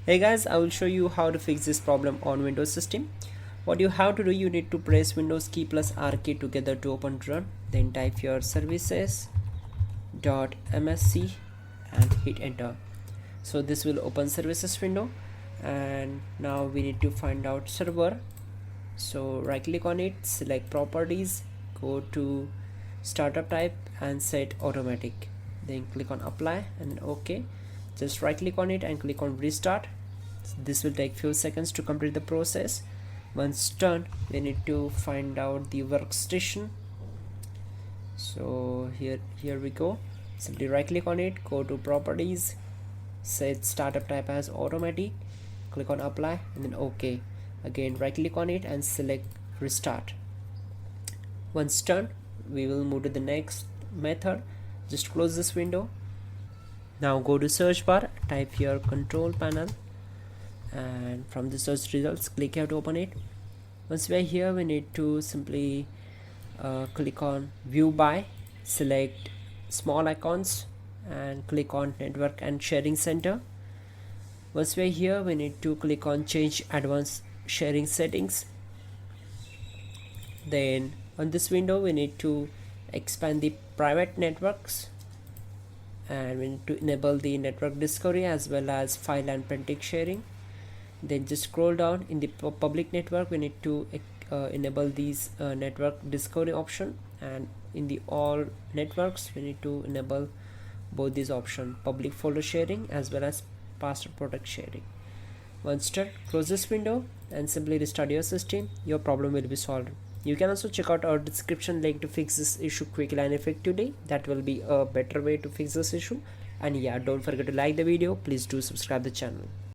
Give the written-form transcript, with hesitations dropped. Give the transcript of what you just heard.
Hey guys, I will show you how to fix this problem on Windows system. What you have to do, you need to press Windows key plus R key together to open run. Then type your services.msc and hit enter. So this will open services window, and now we need to find out server. So right click on it, select properties, go to startup type and set automatic. Then click on apply and then OK. Just right click on it and click on restart. This will take few seconds to complete the process. Once done, we need to find out the workstation. So here we go. Simply right click on it, go to properties, set startup type as automatic, click on apply and then OK. Again right click on it and select restart. Once done, we will move to the next method. Just close this window. Now go to search bar, type here control panel, and from the search results click here to open it. Once we are here, we need to simply click on view by, select small icons and click on network and sharing center. Once we are here, we need to click on change advanced sharing settings. Then on this window we need to expand the private networks, and we need to enable the network discovery as well as file and printing sharing. Then just scroll down in the public network, we need to enable these network discovery option, and in the all networks we need to enable both these options, public folder sharing as well as password protect sharing. Once done, close this window and simply restart your system. Your problem will be solved. You can also check out our description link to fix this issue quickly and effectively. That will be a better way to fix this issue. And yeah, don't forget to like the video. Please do subscribe the channel.